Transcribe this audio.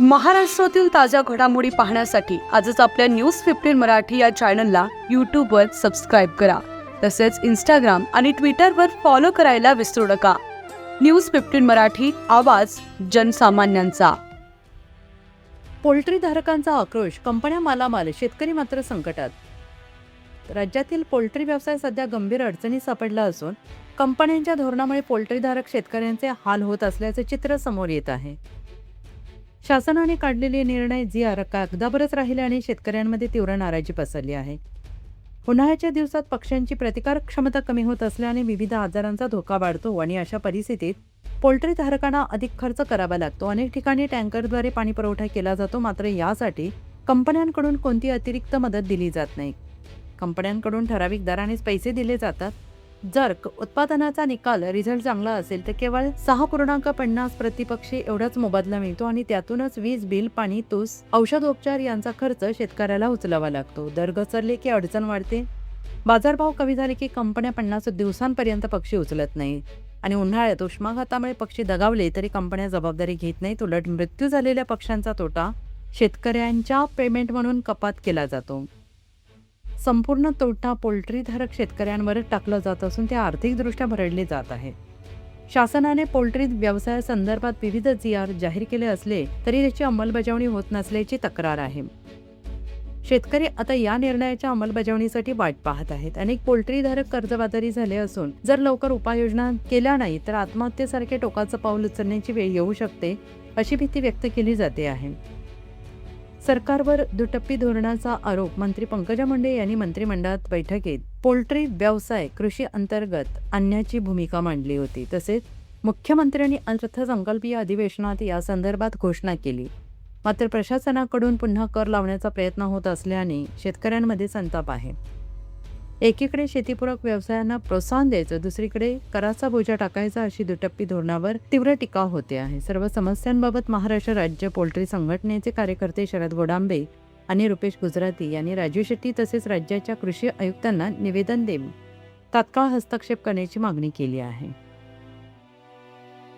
महाराष्ट्रातील ताज्या घडामोडी पाहण्यासाठी आजच आपल्या न्यूज 15 मराठी या चॅनलला यूट्यूबवर सबस्क्राईब करा. तसेच इंस्टाग्राम आणि ट्विटरवर फॉलो करायला विसरू नका. न्यूज 15 मराठी, आवाज जनसामान्यांचा. पोल्ट्री धारकांचा आक्रोश, कंपन्या मालामाल, शेतकरी मात्र संकटात. राज्यातील पोल्ट्री व्यवसाय सध्या गंभीर अडचणीत सापडला असून कंपन्यांच्या धोरणामुळे पोल्ट्रीधारक शेतकऱ्यांचे हाल होत असल्याचे चित्र समोर येत आहे. शासनाने काढलेले निर्णय जी कागदावरच राहिले आणि शेतकऱ्यांमध्ये तीव्र नाराजी पसरली आहे. उन्हाळ्याच्या दिवसात पक्ष्यांची प्रतिकारक क्षमता कमी होत असल्याने विविध आजारांचा धोका वाढतो आणि अशा परिस्थितीत पोल्ट्री धारकांना अधिक खर्च करावा लागतो. अनेक ठिकाणी टँकरद्वारे पाणी पुरवठा केला जातो, मात्र यासाठी कंपन्यांकडून कोणती अतिरिक्त मदत दिली जात नाही. कंपन्यांकडून ठराविक दरानेच पैसे दिले जातात. जर उत्पादनाचा निकाल रिझल्ट चांगला असेल तर केवळ 6.50 प्रतिपक्षी एवढाच मोबदला मिळतो आणि त्यातूनच वीज बिल, पाणी, तूस, औषधोपचार यांचा खर्च शेतकऱ्याला उचलावा लागतो. दर घसरले की अडचण वाढते. बाजारभाव कमी झाले की कंपन्या 50 दिवसांपर्यंत पक्षी उचलत नाही आणि उन्हाळ्यात उष्माघातामुळे पक्षी दगावले तरी कंपन्या जबाबदारी घेत नाहीत. उलट मृत्यू झालेल्या पक्ष्यांचा तोटा शेतकऱ्यांच्या पेमेंट म्हणून कपात केला जातो. संपूर्ण तोटा पोल्ट्रीधारक शेतकऱ्यांवर टाकला जात असून ते आर्थिकदृष्ट्या भरडले जात आहे. शासनाने पोल्ट्री व्यवसायासंदर्भात विविध जी.आर. जाहीर केले असले तरी त्याची अंमलबजावणी होत नसल्याची तक्रार आहे. शेतकरी आता या निर्णयाच्या अंमलबजावणीसाठी वाट पाहत आहेत. अनेक पोल्ट्रीधारक कर्जबाजारी झाले असून जर लवकर उपाययोजना केल्या नाही तर आत्महत्येसारखे टोकाचं पाऊल उचलण्याची वेळ येऊ शकते, अशी भीती व्यक्त केली जाते आहे. सरकारवर दुटप्पी धोरणाचा आरोप मंत्री पंकजा मुंडे यांनी मंत्रिमंडळात बैठकीत पोल्ट्री व्यवसाय कृषी अंतर्गत आणण्याची भूमिका मांडली होती. तसेच मुख्यमंत्र्यांनी अर्थसंकल्पीय अधिवेशनात या संदर्भात घोषणा केली. मात्र प्रशासनाकडून पुन्हा कर लावण्याचा प्रयत्न होत असल्याने शेतकऱ्यांमध्ये संताप आहे. एकीकडे शेतीपूरक व्यवसायांना प्रोत्साहन द्यायचं, दुसरीकडे कराचा बोजा टाकायचा, अशी दुटप्पी धोरणावर तीव्र टीका होते आहे. सर्व समस्यांबाबत महाराष्ट्र राज्य पोल्ट्री संघटनेचे कार्यकर्ते शरद गोडांबे आणि रुपेश गुजराती यांनी राजू शेट्टी तसेच राज्याच्या कृषी आयुक्तांना निवेदन देऊन तात्काळ हस्तक्षेप करण्याची मागणी केली आहे.